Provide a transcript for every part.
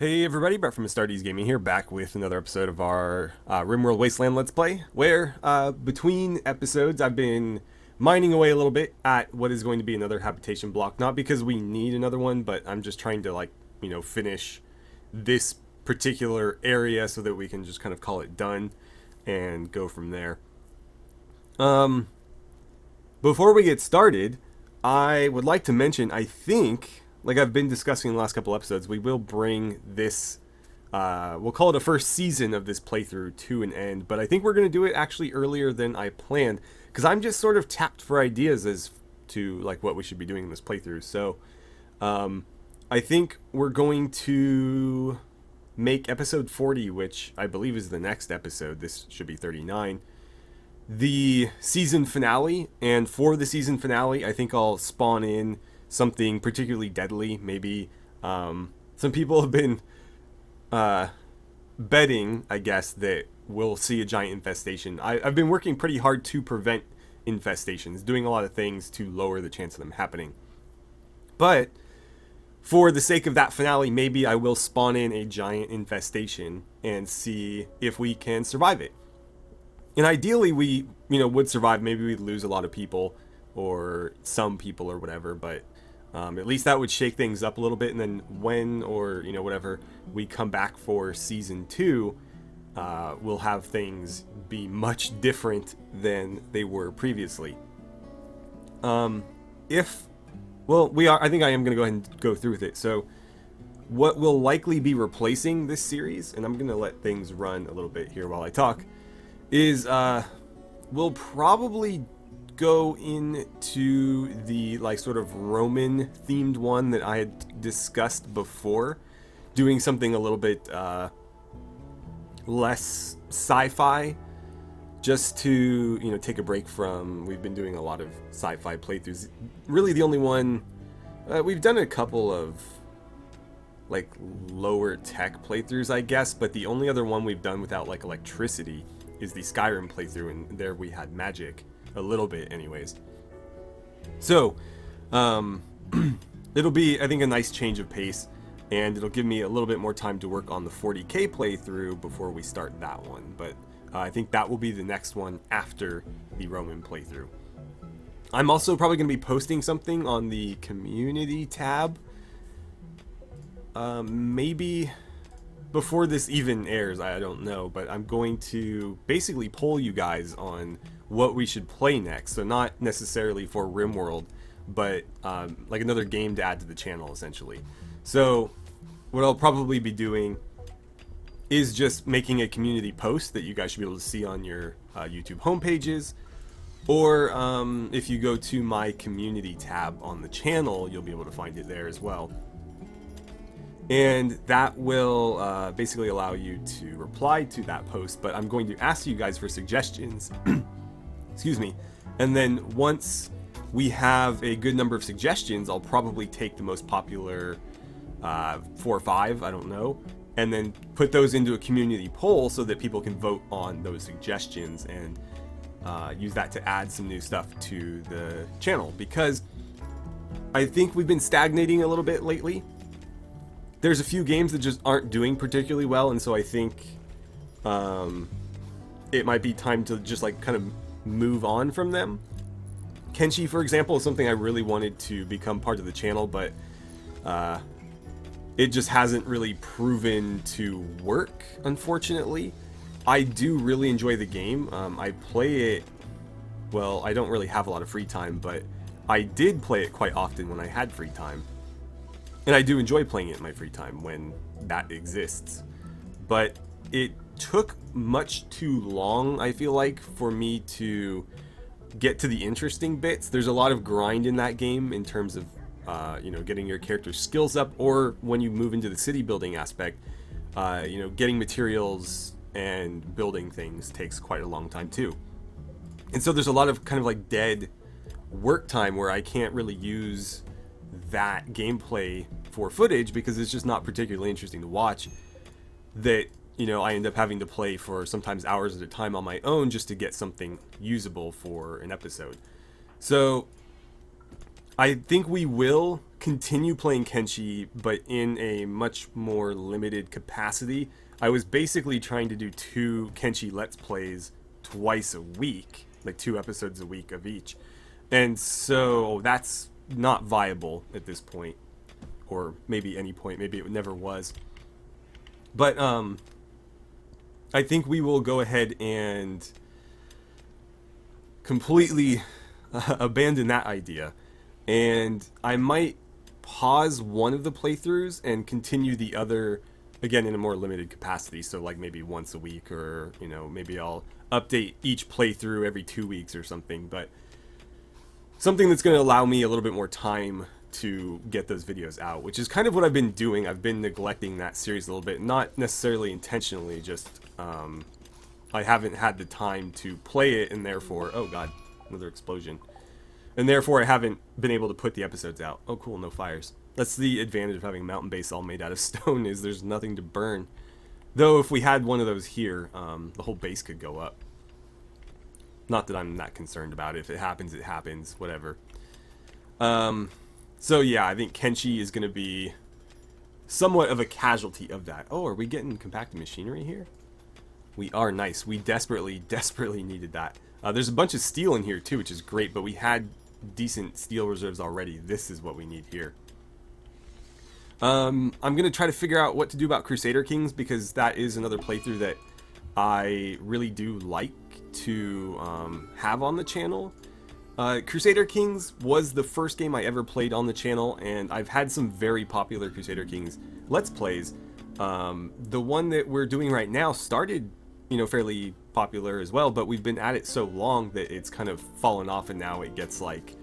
Hey everybody, Brett from AstartesGaming here, back with another episode of our RimWorld Wasteland Let's Play, where between episodes I've been mining away a little bit at what is going to be another habitation block. Not because we need another one, but I'm just trying to finish this particular area so that we can just kind of call it done and go from there. Before we get started, I would like to mention, I think, like I've been discussing in the last couple episodes, we will bring this, we'll call it a first season of this playthrough to an end, but I think we're going to do it actually earlier than I planned, because I'm just sort of tapped for ideas as to like what we should be doing in this playthrough. So I think we're going to make episode 40, which I believe is the next episode, this should be 39, the season finale. And for the season finale, I think I'll spawn in something particularly deadly. Maybe some people have been betting, I guess, that we'll see a giant infestation. I've been working pretty hard to prevent infestations, doing a lot of things to lower the chance of them happening. But for the sake of that finale, maybe I will spawn in a giant infestation and see if we can survive it. And ideally we, would survive. Maybe we'd lose a lot of people or some people or whatever, but at least that would shake things up a little bit. And then when, or whatever, we come back for season 2, we'll have things be much different than they were previously. I think I am going to go ahead and go through with it. So what will likely be replacing this series, and I'm going to let things run a little bit here while I talk, is we'll probably go into the sort of Roman themed one that I had discussed before, doing something a little bit less sci-fi, just to take a break from, we've been doing a lot of sci-fi playthroughs. Really the only one, we've done a couple of lower tech playthroughs, I guess, but the only other one we've done without electricity is the Skyrim playthrough, and there we had magic a little bit anyways. So it'll be, I think, a nice change of pace, and it'll give me a little bit more time to work on the 40k playthrough before we start that one. But I think that will be the next one after the Roman playthrough. I'm also probably going to be posting something on the community tab, maybe before this even airs, I don't know, but I'm going to basically poll you guys on what we should play next. So not necessarily for RimWorld, but another game to add to the channel, essentially. So what I'll probably be doing is just making a community post that you guys should be able to see on your YouTube homepages, or if you go to my community tab on the channel, you'll be able to find it there as well. And that will basically allow you to reply to that post, but I'm going to ask you guys for suggestions. Excuse me. And then once we have a good number of suggestions, I'll probably take the most popular 4 or 5, I don't know, and then put those into a community poll so that people can vote on those suggestions and use that to add some new stuff to the channel, because I think we've been stagnating a little bit lately. There's a few games that just aren't doing particularly well, and so I think it might be time to just kind of move on from them. Kenshi, for example, is something I really wanted to become part of the channel, but it just hasn't really proven to work, unfortunately. I do really enjoy the game. I play it, well, I don't really have a lot of free time, but I did play it quite often when I had free time. And I do enjoy playing it in my free time when that exists. But it took much too long, I feel like, for me to get to the interesting bits. There's a lot of grind in that game in terms of, getting your character's skills up, or when you move into the city building aspect, getting materials and building things takes quite a long time too. And so there's a lot of kind of dead work time where I can't really use that gameplay for footage because it's just not particularly interesting to watch, that I end up having to play for sometimes hours at a time on my own just to get something usable for an episode. So I think we will continue playing Kenshi, but in a much more limited capacity. I was basically trying to do 2 Kenshi Let's Plays twice a week, like 2 episodes a week of each. And so that's not viable at this point, or maybe any point, maybe it never was. But I think we will go ahead and completely abandon that idea. And I might pause one of the playthroughs and continue the other, again, in a more limited capacity. So like maybe once a week, or, you know, maybe I'll update each playthrough every 2 weeks or something. But something that's going to allow me a little bit more time to get those videos out, which is kind of what I've been doing. I've been neglecting that series a little bit, not necessarily intentionally, just I haven't had the time to play it, and therefore, oh god, another explosion. And therefore I haven't been able to put the episodes out. Oh cool, no fires. That's the advantage of having a mountain base all made out of stone, is there's nothing to burn. Though if we had one of those here, the whole base could go up. Not that I'm that concerned about it. If it happens, whatever. So yeah, I think Kenshi is going to be somewhat of a casualty of that. Oh, are we getting compacted machinery here? We are. Nice. We desperately needed that. There's a bunch of steel in here too, which is great, but we had decent steel reserves already. This is what we need here. I'm going to try to figure out what to do about Crusader Kings, because that is another playthrough that I really do like to have on the channel. Crusader Kings was the first game I ever played on the channel, and I've had some very popular Crusader Kings Let's Plays. The one that we're doing right now started, you know, fairly popular as well, but we've been at it so long that it's kind of fallen off, and now it gets like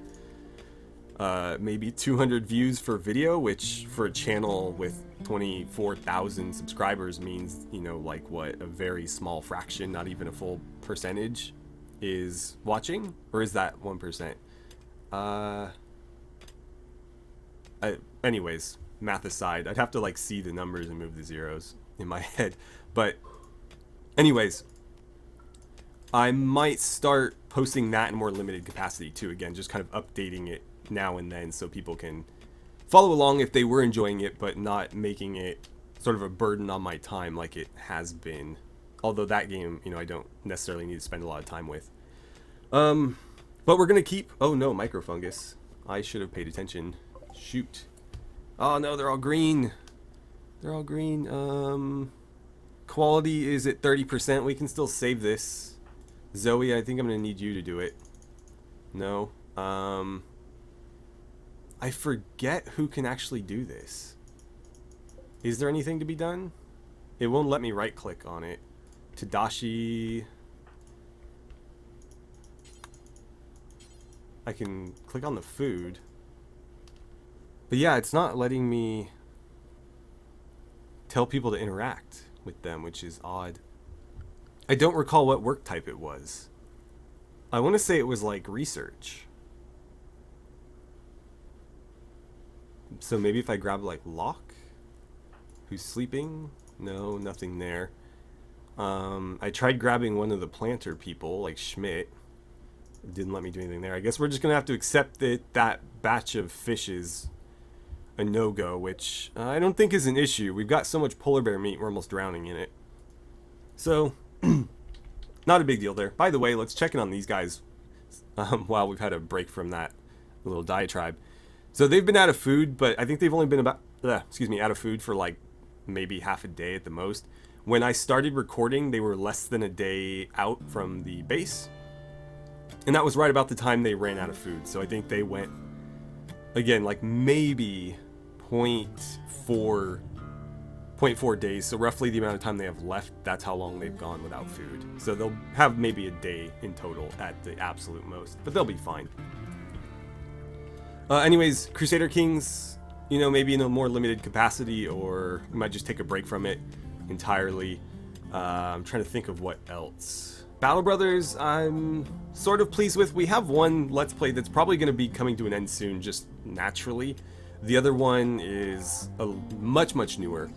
maybe 200 views for video, which for a channel with 24,000 subscribers means, you know, like what, a very small fraction, not even a full percentage is watching. Or is that 1%? Anyways, math aside, I'd have to like see the numbers and move the zeros in my head. But anyways, I might start posting that in more limited capacity too. Again, just kind of updating it now and then so people can follow along if they were enjoying it, but not making it sort of a burden on my time like it has been. Although that game, you know, I don't necessarily need to spend a lot of time with. But we're gonna keep... Oh no, microfungus. I should have paid attention. Shoot. Oh no, they're all green. They're all green. Quality is at 30%. We can still save this. Zoe, I think I'm gonna need you to do it. No. I forget who can actually do this. Is there anything to be done? It won't let me right click on it. Tadashi. I can click on the food. But yeah, it's not letting me tell people to interact with them, which is odd. I don't recall what work type it was. I want to say it was like research. So maybe if I grab like Locke, who's sleeping? No, nothing there. I tried grabbing one of the planter people, like Schmidt. It didn't let me do anything there. I guess we're just going to have to accept that that batch of fish is a no-go, which I don't think is an issue. We've got so much polar bear meat, we're almost drowning in it. So, not a big deal there. By the way, let's check in on these guys while we've had a break from that little diatribe. So they've been out of food, but I think they've only been out of food for like maybe half a day at the most. When I started recording, they were less than a day out from the base. And that was right about the time they ran out of food. So I think they went, again, like maybe 0.4 days. So roughly the amount of time they have left, that's how long they've gone without food. So they'll have maybe a day in total at the absolute most, but they'll be fine. Anyways, Crusader Kings, you know, maybe in a more limited capacity, or we might just take a break from it entirely. I'm trying to think of what else. Battle Brothers, I'm sort of pleased with. We have one Let's Play that's probably going to be coming to an end soon, just naturally. The other one is much newer,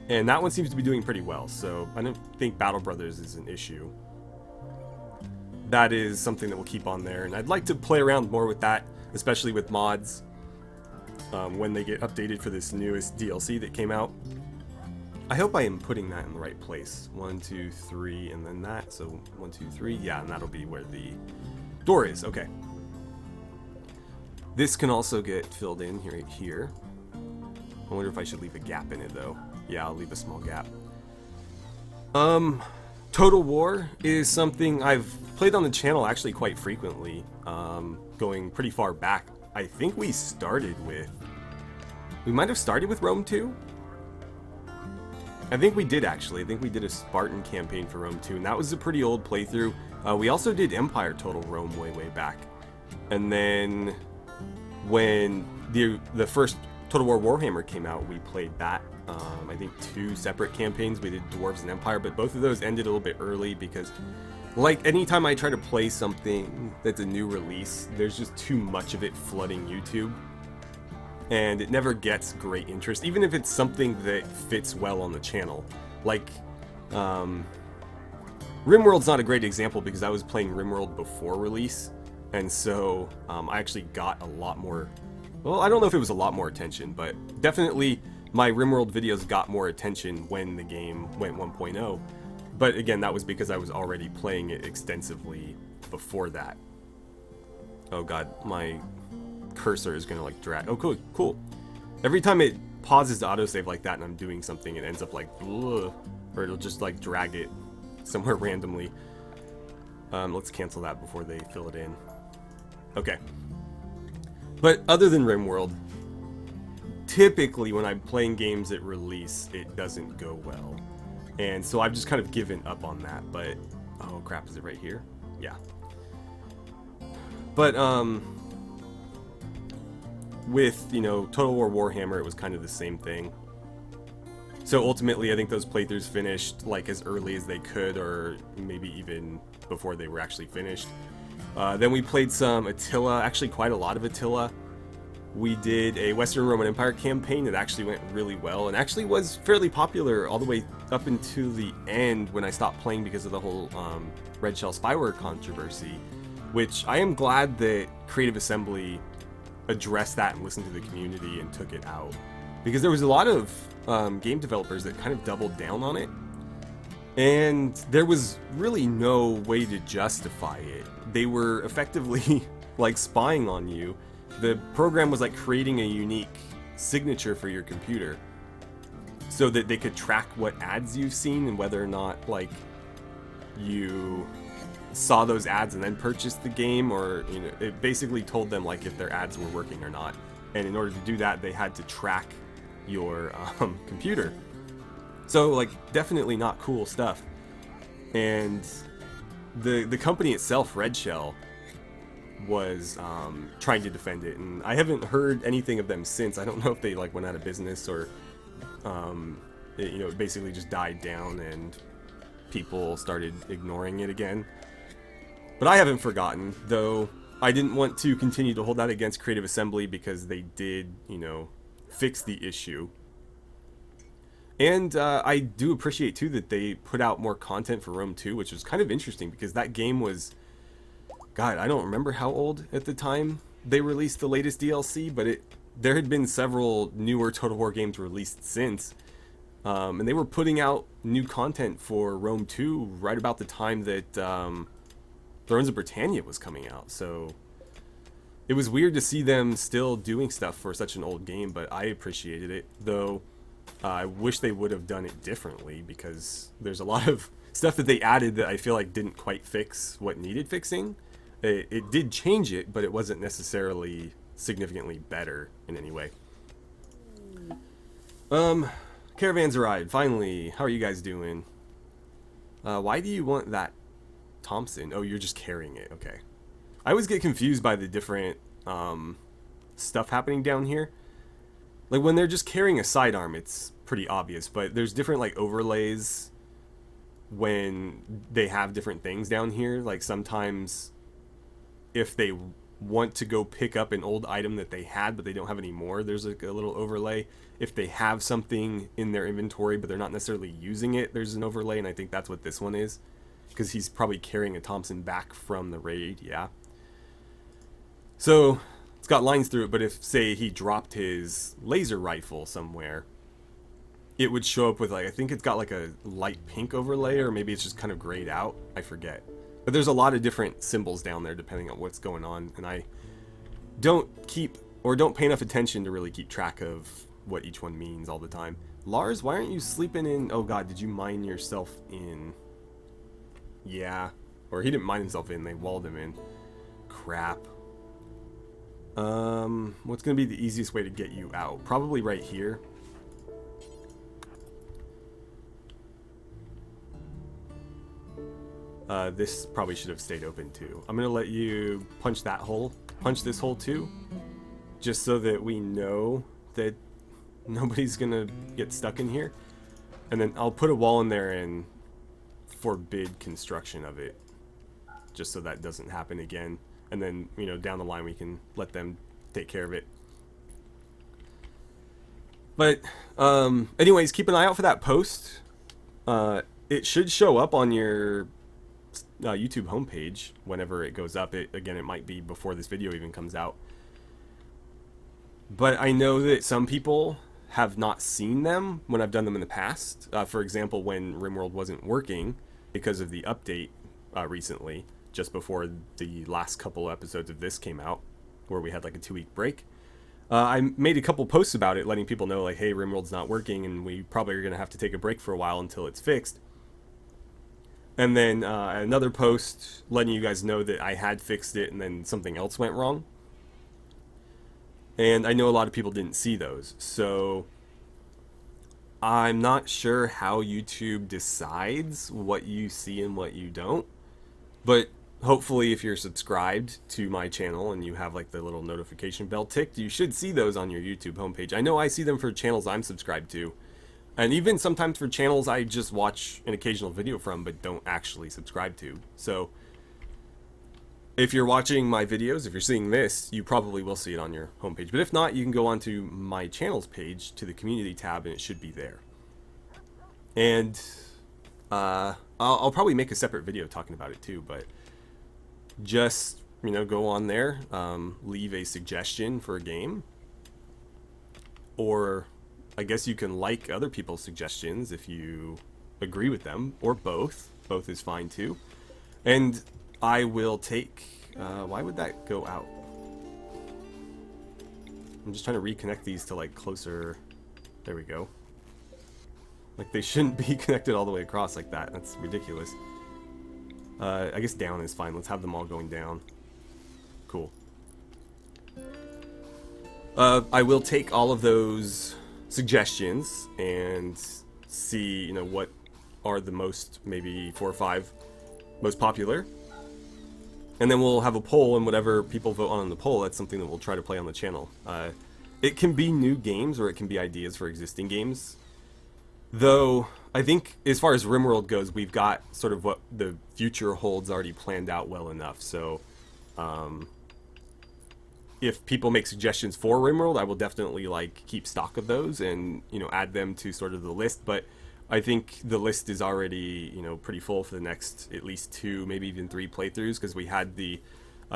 and that one seems to be doing pretty well, so I don't think Battle Brothers is an issue. That is something that we'll keep on there, and I'd like to play around more with that, especially with mods. when they get updated for this newest DLC that came out. I hope I am putting that in the right place. 1, 2, 3, and then that. So 1, 2, 3. Yeah, and that'll be where the door is. Okay. This can also get filled in right here. I wonder if I should leave a gap in it though. Yeah, I'll leave a small gap. Total War is something I've played on the channel actually quite frequently, going pretty far back. I think we might have started with Rome 2? I think we did actually. I think we did a Spartan campaign for Rome 2, and that was a pretty old playthrough. We also did Empire Total Rome way back. And then when the first Total War Warhammer came out, we played that. I think 2 separate campaigns. We did Dwarves and Empire, but both of those ended a little bit early because, like, anytime I try to play something that's a new release, there's just too much of it flooding YouTube. And it never gets great interest, even if it's something that fits well on the channel. Like, RimWorld's not a great example because I was playing RimWorld before release, and so I actually got a lot more, well, I don't know if it was a lot more attention, but definitely my RimWorld videos got more attention when the game went 1.0. But again, that was because I was already playing it extensively before that. Oh god, my cursor is gonna like drag. Oh cool. Every time it pauses to autosave like that and I'm doing something, it ends up like, ugh, or it'll just like drag it somewhere randomly. Let's cancel that before they fill it in. Okay. But other than RimWorld, typically when I'm playing games at release, it doesn't go well. And so I've just kind of given up on that, but, oh crap, is it right here? Yeah. But, with, you know, Total War Warhammer, it was kind of the same thing. So ultimately, I think those playthroughs finished, like, as early as they could, or maybe even before they were actually finished. Then we played some Attila, actually quite a lot of Attila. We did a Western Roman Empire campaign that actually went really well and actually was fairly popular all the way up until the end when I stopped playing because of the whole Red Shell spyware controversy, which I am glad that Creative Assembly addressed that and listened to the community and took it out. Because there was a lot of game developers that kind of doubled down on it, and there was really no way to justify it. They were effectively like spying on you. The program was like creating a unique signature for your computer so that they could track what ads you've seen and whether or not like you saw those ads and then purchased the game, or, you know, it basically told them like if their ads were working or not. And in order to do that, they had to track your computer. So like definitely not cool stuff. And the company itself, Red Shell, was trying to defend it, and I haven't heard anything of them since. I don't know if they like went out of business or you know, it basically just died down and people started ignoring it again. But I haven't forgotten, though I didn't want to continue to hold that against Creative Assembly because they did, you know, fix the issue. And I do appreciate too that they put out more content for Rome 2, which was kind of interesting because that game was, God, I don't remember how old at the time they released the latest DLC, but there had been several newer Total War games released since. And they were putting out new content for Rome 2 right about the time that Thrones of Britannia was coming out. So it was weird to see them still doing stuff for such an old game, but I appreciated it. Though I wish they would have done it differently because there's a lot of stuff that they added that I feel like didn't quite fix what needed fixing. It did change it, but it wasn't necessarily significantly better in any way. Caravans arrived, finally. How are you guys doing? Why do you want that Thompson? Oh, you're just carrying it. Okay. I always get confused by the different stuff happening down here. Like, when they're just carrying a sidearm, it's pretty obvious, but there's different, like, overlays when they have different things down here. Like, sometimes if they want to go pick up an old item that they had but they don't have any more, there's like a little overlay. If they have something in their inventory but they're not necessarily using it, there's an overlay, and I think that's what this one is, because he's probably carrying a Thompson back from the raid. Yeah. So it's got lines through it, but if, say, he dropped his laser rifle somewhere, it would show up with, like, I think it's got like a light pink overlay, or maybe it's just kind of grayed out. I forget. But there's a lot of different symbols down there depending on what's going on, and I don't pay enough attention to really keep track of what each one means all the time. Lars, why aren't you sleeping in? Oh god, did you mine yourself in? Yeah. Or he didn't mine himself in, they walled him in. Crap. What's gonna be the easiest way to get you out? Probably right here. This probably should have stayed open too. I'm gonna let you punch that hole, punch this hole too, just so that we know that nobody's gonna get stuck in here. And then I'll put a wall in there and forbid construction of it, just so that doesn't happen again. And then, you know, down the line we can let them take care of it. But anyways, keep an eye out for that post. It should show up on your YouTube homepage whenever it goes up. Again, it might be before this video even comes out. But I know that some people have not seen them when I've done them in the past. For example, when RimWorld wasn't working because of the update recently, just before the last couple episodes of this came out, where we had like a 2-week break. I made a couple posts about it, letting people know, like, hey, RimWorld's not working, and we probably are going to have to take a break for a while until it's fixed. And then another post letting you guys know that I had fixed it and then something else went wrong. And I know a lot of people didn't see those. So I'm not sure how YouTube decides what you see and what you don't. But hopefully if you're subscribed to my channel and you have like the little notification bell ticked, you should see those on your YouTube homepage. I know I see them for channels I'm subscribed to. And even sometimes for channels I just watch an occasional video from but don't actually subscribe to. So if you're watching my videos, if you're seeing this, you probably will see it on your homepage. But if not, you can go onto my channels page to the community tab and it should be there. And I'll probably make a separate video talking about it too, but just, you know, go on there, leave a suggestion for a game, or I guess you can like other people's suggestions if you agree with them, or both. Both is fine too. And I will take... why would that go out? I'm just trying to reconnect these to like closer... There we go. Like they shouldn't be connected all the way across like that. That's ridiculous. I guess down is fine. Let's have them all going down. Cool. I will take all of those suggestions and see, you know, what are the most, maybe 4 or 5 most popular, and then we'll have a poll, and whatever people vote on the poll, that's something that we'll try to play on the channel. It can be new games or it can be ideas for existing games, though I think as far as RimWorld goes, we've got sort of what the future holds already planned out well enough. So if people make suggestions for RimWorld, I will definitely like keep stock of those and, you know, add them to sort of the list. But I think the list is already, you know, pretty full for the next at least 2, maybe even 3 playthroughs, because we had the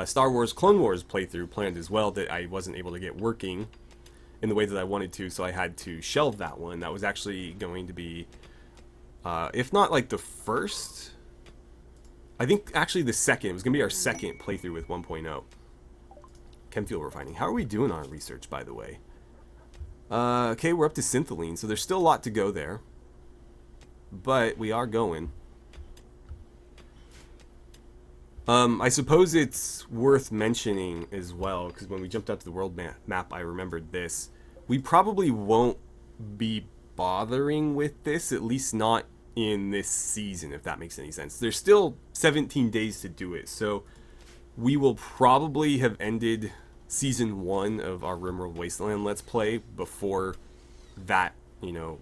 Star Wars Clone Wars playthrough planned as well that I wasn't able to get working in the way that I wanted to, so I had to shelve that one. That was actually going to be, if not like the first, I think actually the second. It was going to be our second playthrough with 1.0. Chem fuel refining. How are we doing on our research, by the way? Okay, we're up to synthylene, so there's still a lot to go there. But we are going. I suppose it's worth mentioning as well, because when we jumped out to the world map, I remembered this. We probably won't be bothering with this, at least not in this season, if that makes any sense. There's still 17 days to do it, so we will probably have ended Season 1 of our RimWorld Wasteland Let's Play before that, you know,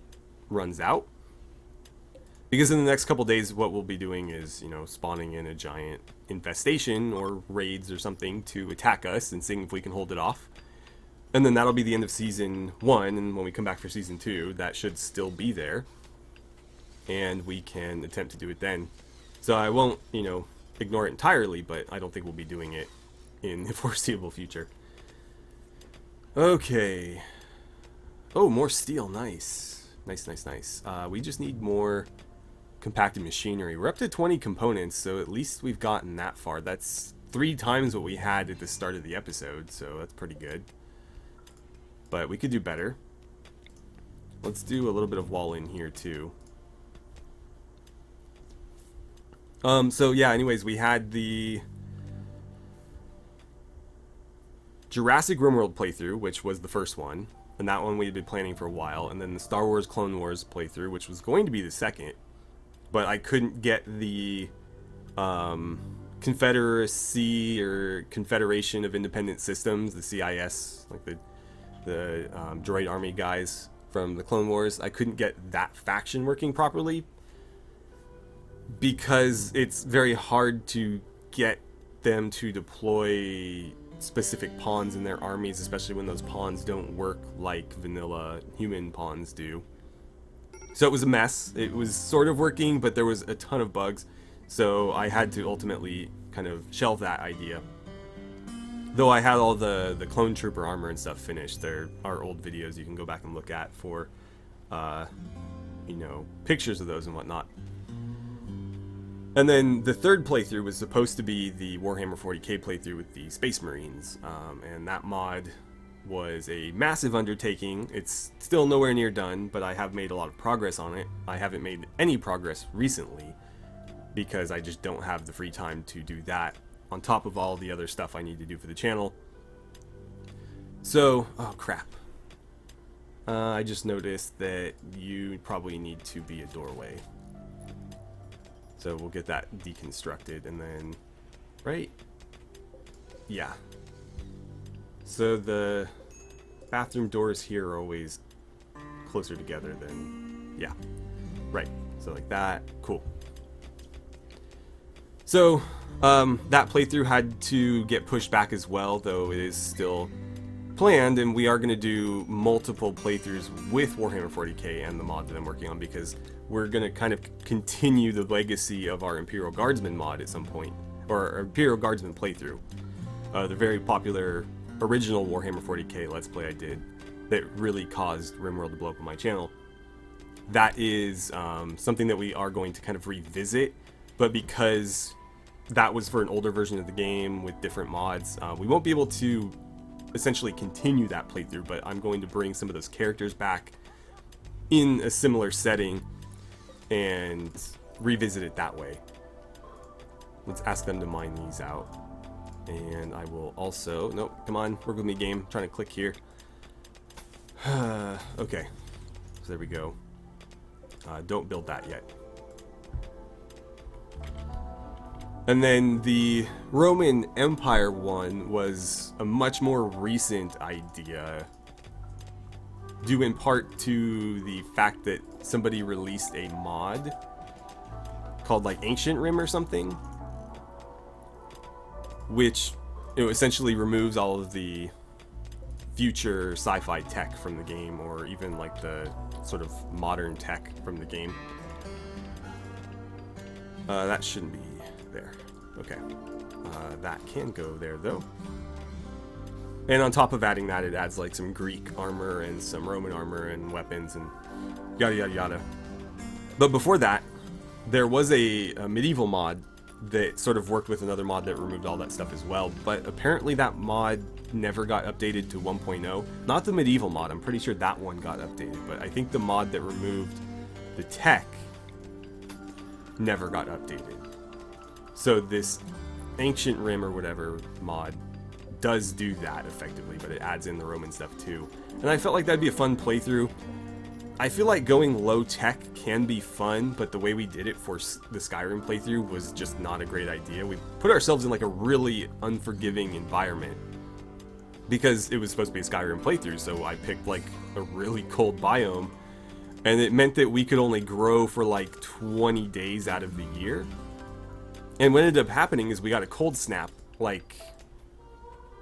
runs out. Because in the next couple days, what we'll be doing is, you know, spawning in a giant infestation or raids or something to attack us and seeing if we can hold it off. And then that'll be the end of Season 1, and when we come back for Season 2, that should still be there. And we can attempt to do it then. So I won't, you know, ignore it entirely, but I don't think we'll be doing it in the foreseeable future. Okay. Oh, more steel. Nice. Nice, nice, nice. We just need more compacted machinery. We're up to 20 components, so at least we've gotten that far. That's 3 times what we had at the start of the episode, so that's pretty good. But we could do better. Let's do a little bit of wall in here too. So yeah, anyways, we had the Jurassic RimWorld playthrough, which was the first one, and that one we had been planning for a while, and then the Star Wars Clone Wars playthrough, which was going to be the second, but I couldn't get the Confederacy or Confederation of Independent Systems, the CIS, like the droid army guys from the Clone Wars. I couldn't get that faction working properly because it's very hard to get them to deploy specific pawns in their armies, especially when those pawns don't work like vanilla human pawns do. So it was a mess. It was sort of working, but there was a ton of bugs, so I had to ultimately kind of shelve that idea. Though I had all the clone trooper armor and stuff finished. There are old videos you can go back and look at for you know, pictures of those and whatnot. And then the third playthrough was supposed to be the Warhammer 40k playthrough with the Space Marines, and that mod was a massive undertaking. It's still nowhere near done, but I have made a lot of progress on it. I haven't made any progress recently because I just don't have the free time to do that on top of all the other stuff I need to do for the channel. So, oh crap. I just noticed that you probably need to be a doorway. So we'll get that deconstructed and then, right? Yeah. So the bathroom doors here are always closer together than, yeah. Right, so like that, cool. So that playthrough had to get pushed back as well, though it is still planned, and we are going to do multiple playthroughs with Warhammer 40k and the mod that I'm working on, because we're going to kind of continue the legacy of our Imperial Guardsman mod at some point, or our Imperial Guardsman playthrough. The very popular original Warhammer 40k Let's Play I did that really caused RimWorld to blow up on my channel. That is something that we are going to kind of revisit, but because that was for an older version of the game with different mods, we won't be able to essentially continue that playthrough, but I'm going to bring some of those characters back in a similar setting and revisit it that way. Let's ask them to mine these out. And I will also, nope, come on, work with me game, I'm trying to click here. Okay, so there we go. Don't build that yet. And then the Roman Empire one was a much more recent idea, due in part to the fact that somebody released a mod called like Ancient Rim or something, which, you know, essentially removes all of the future sci-fi tech from the game, or even like the sort of modern tech from the game. That shouldn't be there. Okay. That can go there though. And on top of adding that, it adds like some Greek armor and some Roman armor and weapons and yada yada yada. But before that, there was a medieval mod that sort of worked with another mod that removed all that stuff as well, but apparently that mod never got updated to 1.0. Not the medieval mod, I'm pretty sure that one got updated, but I think the mod that removed the tech never got updated. So this Ancient Rim or whatever mod does do that effectively, but it adds in the Roman stuff too. And I felt like that'd be a fun playthrough. I feel like going low tech can be fun, but the way we did it for the Skyrim playthrough was just not a great idea. We put ourselves in like a really unforgiving environment because it was supposed to be a Skyrim playthrough, so I picked like a really cold biome, and it meant that we could only grow for like 20 days out of the year. And what ended up happening is we got a cold snap like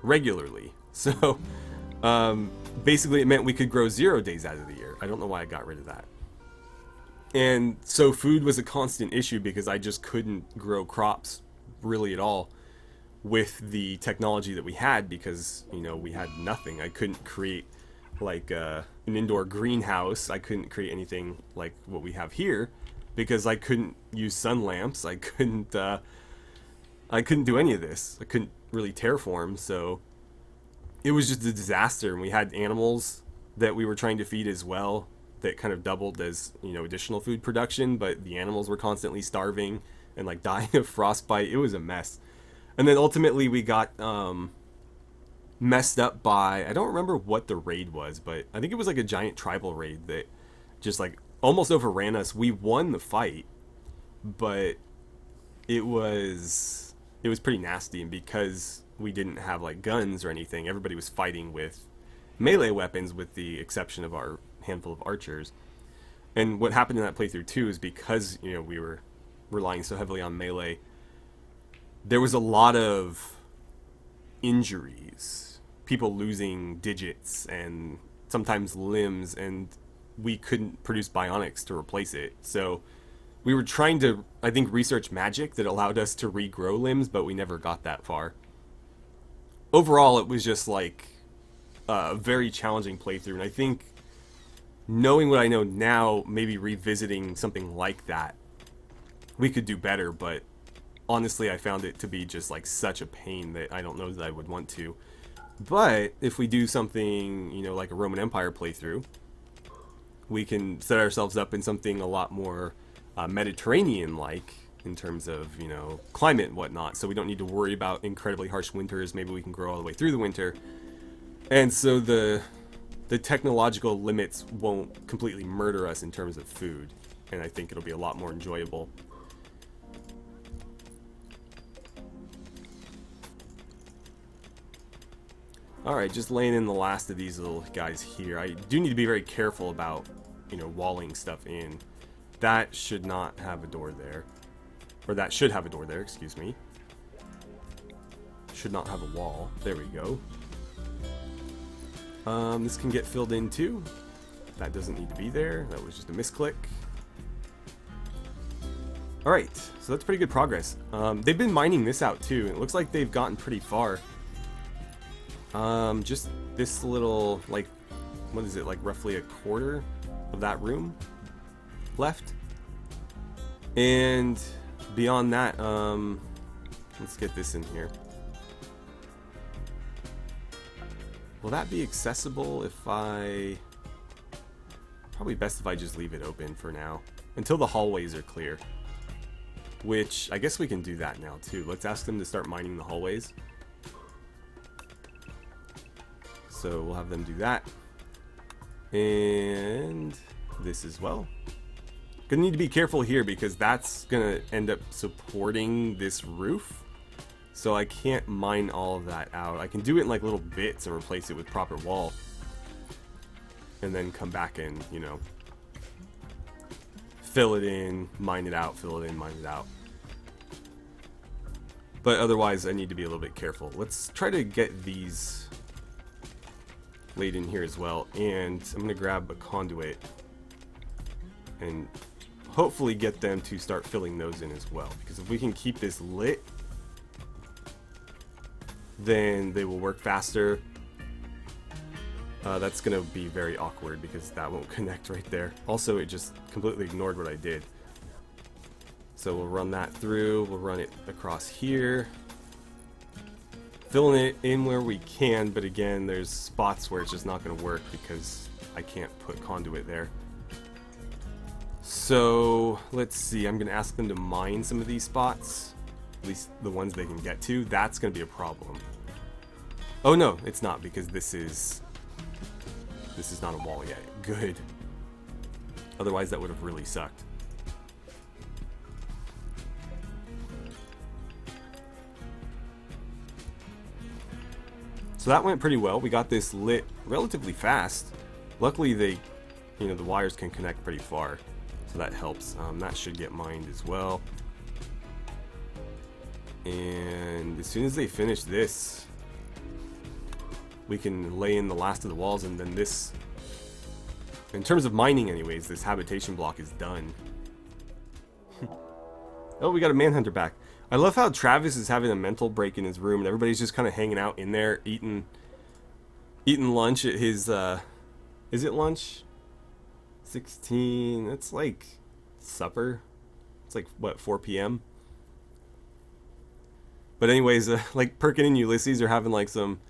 regularly. So basically it meant we could grow 0 days out of the year. I don't know why I got rid of that. And so food was a constant issue because I just couldn't grow crops really at all. with the technology that we had, because, you know, we had nothing. I couldn't create like an indoor greenhouse. I couldn't create anything like what we have here because I couldn't use sun lamps. I couldn't do any of this. I couldn't really terraform, so it was just a disaster. And we had animals that we were trying to feed as well that kind of doubled as, you know, additional food production, but the animals were constantly starving and like dying of frostbite. It was a mess. And then ultimately we got messed up by, I don't remember what the raid was, but I think it was like a giant tribal raid that just like almost overran us. We won the fight, but it was pretty nasty. And because we didn't have like guns or anything, everybody was fighting with melee weapons with the exception of our handful of archers. And what happened in that playthrough too is because, you know, we were relying so heavily on melee, there was a lot of injuries, people losing digits and sometimes limbs, and we couldn't produce bionics to replace it. So we were trying to, I think, research magic that allowed us to regrow limbs, but we never got that far. Overall, it was just like a very challenging playthrough, and I think knowing what I know now, maybe revisiting something like that, we could do better. But honestly, I found it to be just like such a pain that I don't know that I would want to. But if we do something, you know, like a Roman Empire playthrough, we can set ourselves up in something a lot more Mediterranean-like in terms of, you know, climate and whatnot. So we don't need to worry about incredibly harsh winters. Maybe we can grow all the way through the winter. And so the technological limits won't completely murder us in terms of food. And I think it'll be a lot more enjoyable. Alright, just laying in the last of these little guys here. I do need to be very careful about, you know, walling stuff in. That should not have a door there. Or that should have a door there, excuse me. Should not have a wall. There we go. This can get filled in too. That doesn't need to be there. That was just a misclick. Alright, so that's pretty good progress. They've been mining this out too, and it looks like they've gotten pretty far. Just this little, like, what is it, like roughly a quarter of that room left. And beyond that, let's get this in here. Will that be accessible if I... Probably best if I just leave it open for now, until the hallways are clear. Which, I guess we can do that now too. Let's ask them to start mining the hallways. So we'll have them do that. And this as well. Gonna need to be careful here because that's gonna end up supporting this roof. So I can't mine all of that out. I can do it in like little bits and replace it with proper wall. And then come back and, you know, fill it in, mine it out, fill it in, mine it out. But otherwise I need to be a little bit careful. Let's try to get these laid in here as well, and I'm gonna grab a conduit and hopefully get them to start filling those in as well, because if we can keep this lit, then they will work faster. That's gonna be very awkward because that won't connect right there. Also, it just completely ignored what I did. So we'll run that through, we'll run it across here, filling it in where we can, but again, there's spots where it's just not going to work because I can't put conduit there. So, let's see, I'm going to ask them to mine some of these spots, at least the ones they can get to. That's going to be a problem. Oh no, it's not, because this is not a wall yet. Good. Otherwise that would have really sucked. So that went pretty well. We got this lit relatively fast. Luckily they, you know, the wires can connect pretty far, so that helps. That should get mined as well. And as soon as they finish this, we can lay in the last of the walls, and then this, in terms of mining anyways, this habitation block is done. Oh, we got a manhunter back. I love how Travis is having a mental break in his room and everybody's just kind of hanging out in there eating lunch at his is it lunch? 16. It's like supper. It's like what, 4 p.m. But anyways, like Perkin and Ulysses are having like some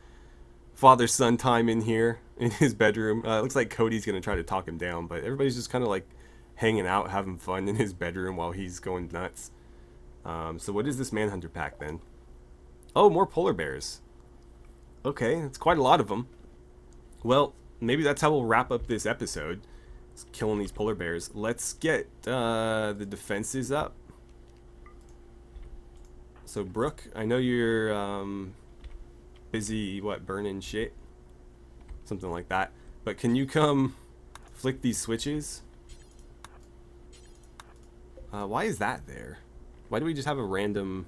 father-son time in here in his bedroom. It looks like Cody's gonna try to talk him down, but everybody's just kind of like hanging out, having fun in his bedroom while he's going nuts. So what is this Manhunter pack then? Oh, more polar bears. Okay, it's quite a lot of them. Well, maybe that's how we'll wrap up this episode. It's killing these polar bears. Let's get the defenses up. So Brooke, I know you're busy, burning shit? Something like that. But can you come flick these switches? Why is that there? Why do we just have a random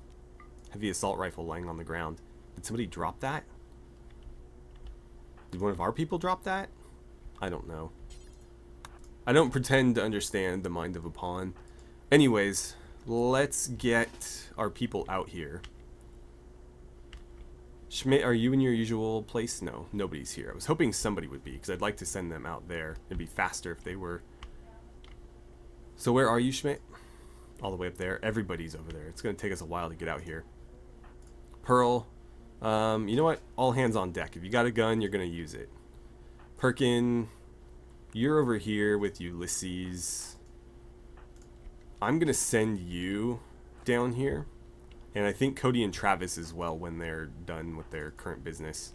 heavy assault rifle lying on the ground? Did somebody drop that? Did one of our people drop that? I don't know. I don't pretend to understand the mind of a pawn. Anyways, let's get our people out here. Schmidt, are you in your usual place? No, nobody's here. I was hoping somebody would be, because I'd like to send them out there. It'd be faster if they were. So where are you, Schmidt? All the way up there. Everybody's over there. It's going to take us a while to get out here. Pearl, you know what? All hands on deck. If you got a gun, you're going to use it. Perkin, you're over here with Ulysses. I'm going to send you down here. And I think Cody and Travis as well when they're done with their current business.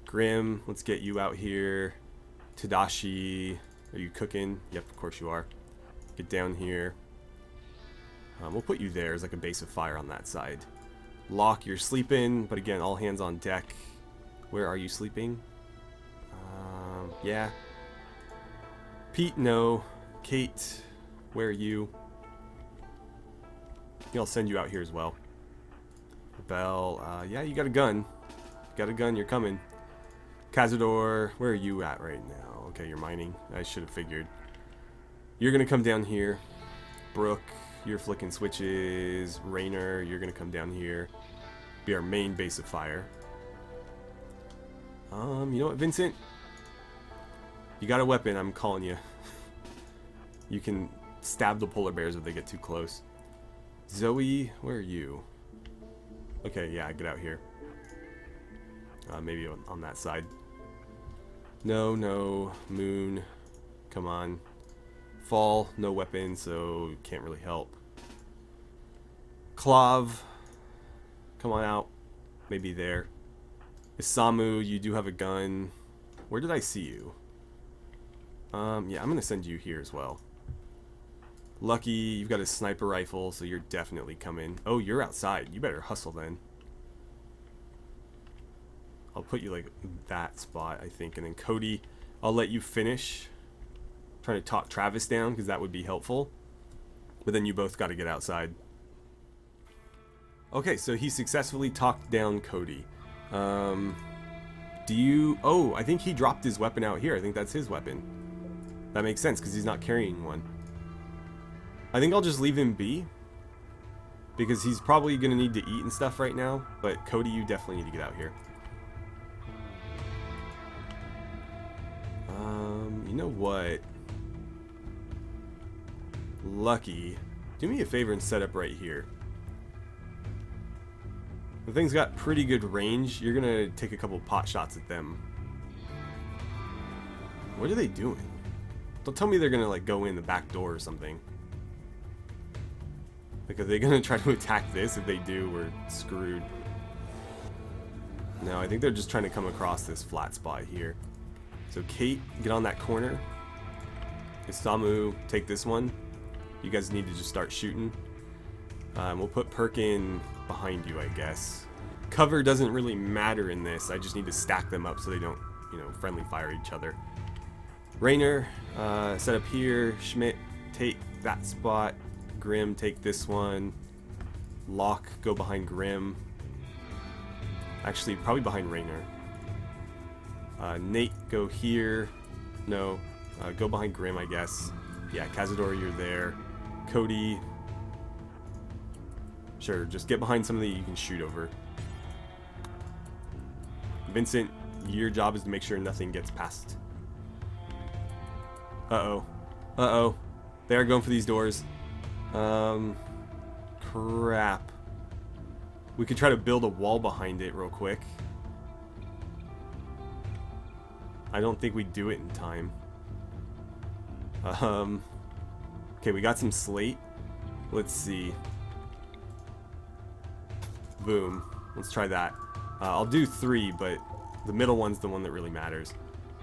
Grim, let's get you out here. Tadashi, are you cooking? Yep, of course you are. Get down here. We'll put you there as like a base of fire on that side. Locke, you're sleeping, but again, all hands on deck. Where are you sleeping? Yeah. Pete, no. Kate, where are you? I'll send you out here as well. Bell, yeah, you got a gun. Got a gun, you're coming. Cazador, where are you at right now? Okay, you're mining. I should have figured. You're gonna come down here. Brooke, you're flicking switches. Rainer, you're gonna come down here. Be our main base of fire. You know what, Vincent? You got a weapon, I'm calling you. You can stab the polar bears if they get too close. Zoe, where are you? Okay, yeah, get out here. Maybe on that side. No, no. Moon, come on. Fall, no weapon, so can't really help. Clav, come on out. Maybe there. Isamu, you do have a gun. Where did I see you? Yeah, I'm gonna send you here as well. Lucky, you've got a sniper rifle, so you're definitely coming. Oh, you're outside. You better hustle then. I'll put you like that spot, I think, and then Cody, I'll let you finish trying to talk Travis down, because that would be helpful. But then you both got to get outside. Okay, so he successfully talked down Cody. Do you... Oh, I think he dropped his weapon out here. I think that's his weapon. That makes sense, because he's not carrying one. I think I'll just leave him be, because he's probably going to need to eat and stuff right now. But Cody, you definitely need to get out here. You know what? Lucky, do me a favor and set up right here. The thing's got pretty good range. You're gonna take a couple pot shots at them. What are they doing? Don't tell me they're gonna like go in the back door or something. Like, are they gonna try to attack this? If they do, we're screwed. No, I think they're just trying to come across this flat spot here. So Kate, get on that corner. Isamu, take this one. You guys need to just start shooting. We'll put Perkin behind you, I guess. Cover doesn't really matter in this. I just need to stack them up so they don't, you know, friendly fire each other. Rainer, set up here. Schmidt, take that spot. Grim, take this one. Locke, go behind Grim. Actually, probably behind Rainer. Nate, go here. No. Go behind Grim, I guess. Yeah, Cazador, you're there. Cody. Sure, just get behind something that you can shoot over. Vincent, your job is to make sure nothing gets past. Uh-oh. Uh-oh. They are going for these doors. Crap. We could try to build a wall behind it real quick. I don't think we'd do it in time. Okay, we got some slate. Let's see. Boom. Let's try that. I'll do 3, but the middle one's the one that really matters.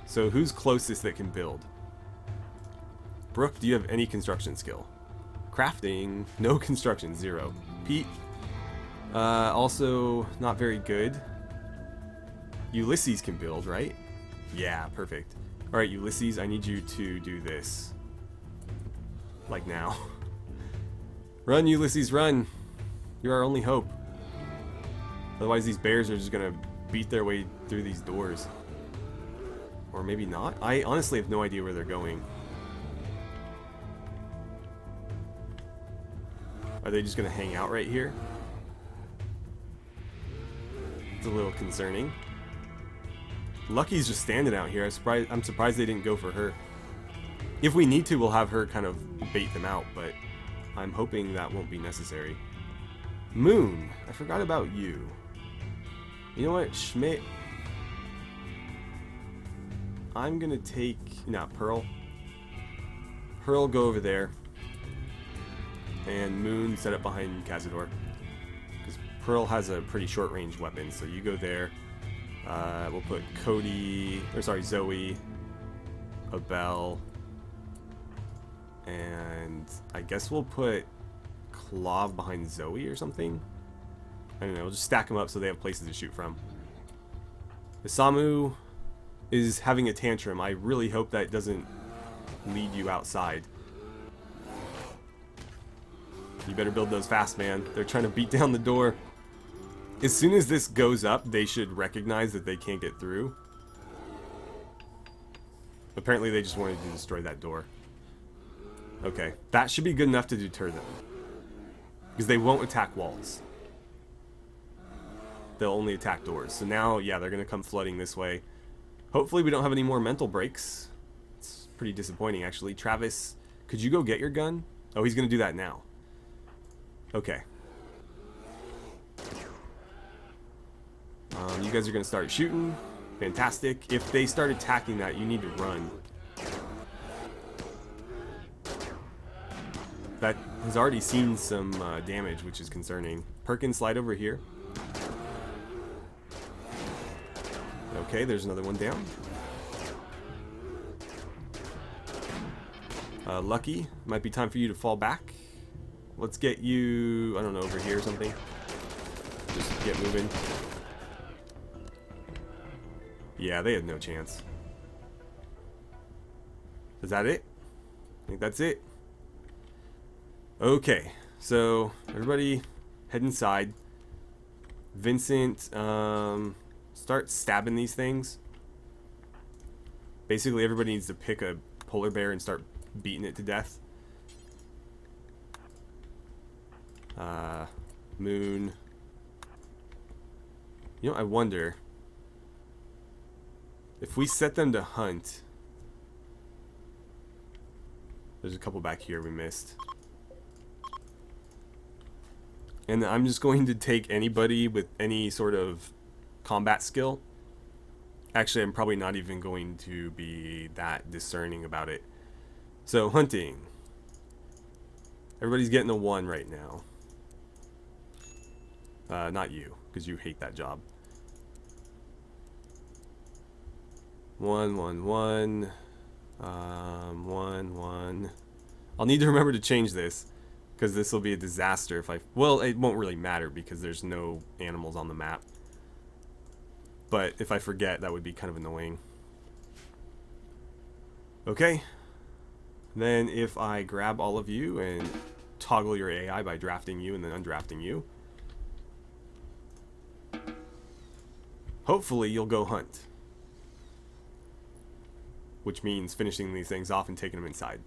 So who's closest that can build? Brooke, do you have any construction skill? Crafting, no construction, 0. Pete, also not very good. Ulysses can build, right? Yeah, perfect. Alright, Ulysses, I need you to do this. Like now. Run, Ulysses, run! You're our only hope. Otherwise these bears are just gonna beat their way through these doors. Or maybe not? I honestly have no idea where they're going. Are they just gonna hang out right here? It's a little concerning. Lucky's just standing out here. I'm surprised they didn't go for her. If we need to, we'll have her kind of bait them out, but I'm hoping that won't be necessary. Moon, I forgot about you. You know what, Schmidt? I'm gonna take... No, Pearl. Pearl, go over there. And Moon, set up behind Cazador. Because Pearl has a pretty short-range weapon, so you go there. We'll put Cody... Or sorry, Zoe. Abel. And I guess we'll put Clav behind Zoe or something. I don't know, we'll just stack them up so they have places to shoot from. Isamu is having a tantrum. I really hope that doesn't lead you outside. You better build those fast, man. They're trying to beat down the door. As soon as this goes up, they should recognize that they can't get through. Apparently they just wanted to destroy that door. Okay, that should be good enough to deter them. Because they won't attack walls. They'll only attack doors. So now, yeah, they're going to come flooding this way. Hopefully we don't have any more mental breaks. It's pretty disappointing, actually. Travis, could you go get your gun? Oh, he's going to do that now. Okay. You guys are going to start shooting. Fantastic. If they start attacking that, you need to run. That has already seen some damage, which is concerning. Perkins, slide over here. Okay, there's another one down. Lucky, might be time for you to fall back. Let's get you, I don't know, over here or something. Just get moving. Yeah, they had no chance. Is that it? I think that's it. Okay, so everybody head inside. Vincent, start stabbing these things. Basically, everybody needs to pick a polar bear and start beating it to death. Moon. You know, I wonder if we set them to hunt. There's a couple back here we missed. And I'm just going to take anybody with any sort of combat skill. Actually, I'm probably not even going to be that discerning about it. So, hunting. Everybody's getting a 1 right now. Not you, because you hate that job. 1, 1, 1. 1, 1. I'll need to remember to change this, because this will be a disaster if I... Well, it won't really matter because there's no animals on the map. But if I forget, that would be kind of annoying. Okay. Then if I grab all of you and toggle your AI by drafting you and then undrafting you, hopefully you'll go hunt. Which means finishing these things off and taking them inside.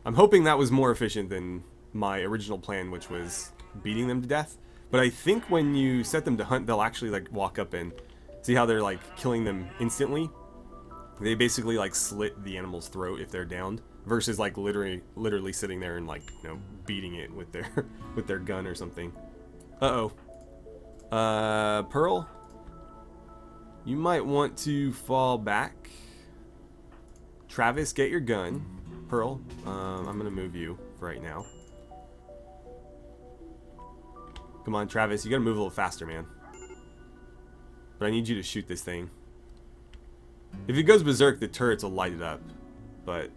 I'm hoping that was more efficient than my original plan, which was beating them to death. But I think when you set them to hunt, they'll actually like walk up and see how they're like killing them instantly. They basically like slit the animal's throat if they're downed, versus like literally sitting there and like, you know, beating it with their with their gun or something. Uh-oh. Pearl, you might want to fall back. Travis, get your gun. Pearl, I'm gonna move you for right now. Come on, Travis, you gotta move a little faster, man. But I need you to shoot this thing. If it goes berserk, the turrets will light it up. But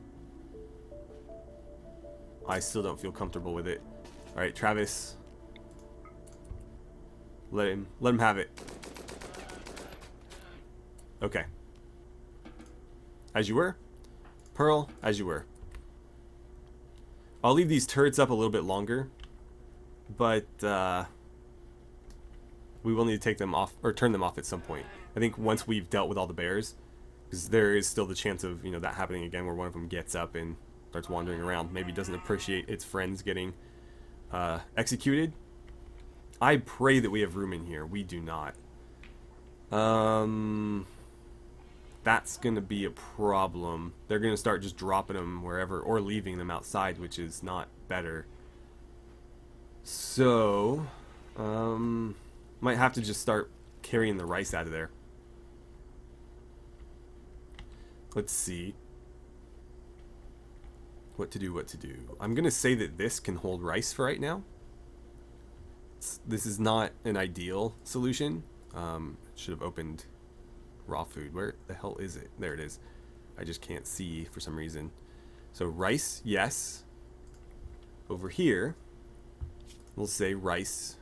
I still don't feel comfortable with it. Alright, Travis. Let him have it. Okay. As you were. Pearl, as you were. I'll leave these turrets up a little bit longer. But we will need to take them off, or turn them off at some point. I think once we've dealt with all the bears, because there is still the chance of, you know, that happening again, where one of them gets up and starts wandering around, maybe doesn't appreciate its friends getting executed. I pray that we have room in here. We do not. That's gonna be a problem. They're gonna start just dropping them wherever, or leaving them outside, which is not better. So might have to just start carrying the rice out of there. Let's see what to do. I'm gonna say that this can hold rice for right now. This is not an ideal solution. Should have opened raw food. Where the hell is it? There it is. I just can't see for some reason. So rice, yes. Over here, we'll say rice,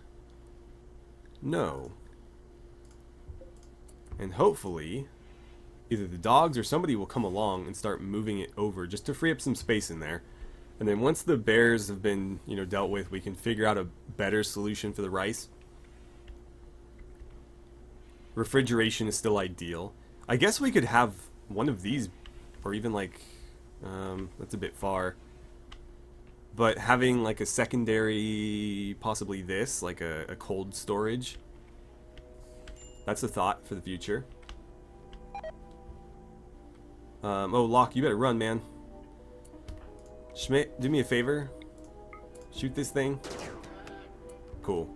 no. And hopefully, either the dogs or somebody will come along and start moving it over just to free up some space in there. And then once the bears have been, you know, dealt with, we can figure out a better solution for the rice. Refrigeration is still ideal. I guess we could have one of these, or even like, that's a bit far. But having like a secondary, possibly this, like a cold storage. That's a thought for the future. Oh, Locke, you better run, man. Schmidt, do me a favor. Shoot this thing. Cool.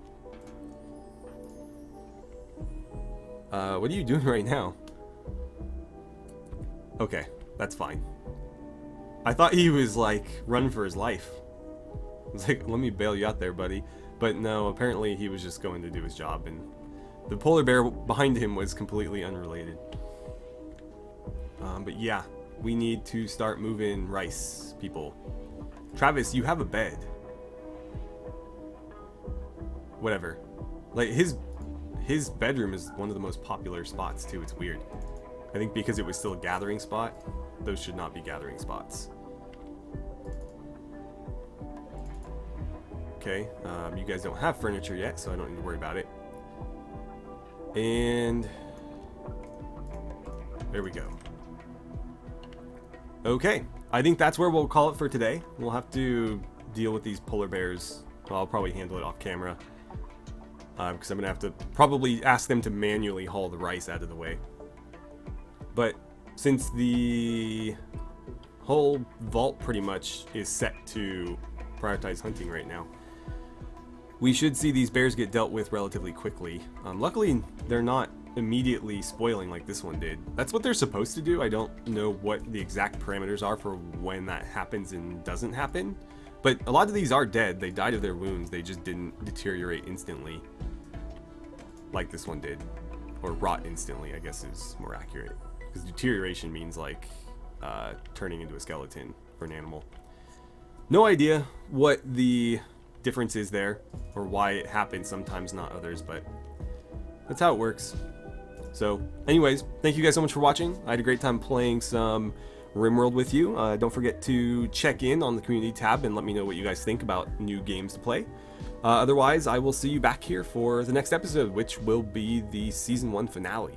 What are you doing right now? Okay, that's fine. I thought he was like running for his life. I was like, let me bail you out there, buddy. But no, apparently he was just going to do his job, and the polar bear behind him was completely unrelated. But yeah, we need to start moving rice, people. Travis, you have a bed. Whatever. Like, his bedroom is one of the most popular spots, too. It's weird. I think because it was still a gathering spot, those should not be gathering spots. Okay, you guys don't have furniture yet, so I don't need to worry about it. And there we go. Okay, I think that's where we'll call it for today. We'll have to deal with these polar bears. Well, I'll probably handle it off camera. Because I'm going to have to probably ask them to manually haul the rice out of the way. But since the whole vault pretty much is set to prioritize hunting right now, we should see these bears get dealt with relatively quickly. Luckily, they're not immediately spoiling like this one did. That's what they're supposed to do. I don't know what the exact parameters are for when that happens and doesn't happen. But a lot of these are dead. They died of their wounds. They just didn't deteriorate instantly like this one did. Or rot instantly, I guess is more accurate. Because deterioration means like turning into a skeleton for an animal. No idea what the difference is there, or why it happens sometimes, not others, but that's how it works. So anyways, thank you guys so much for watching. I had a great time playing some RimWorld with you. Don't forget to check in on the community tab and let me know what you guys think about new games to play. Otherwise, I will see you back here for the next episode, which will be the Season 1 finale.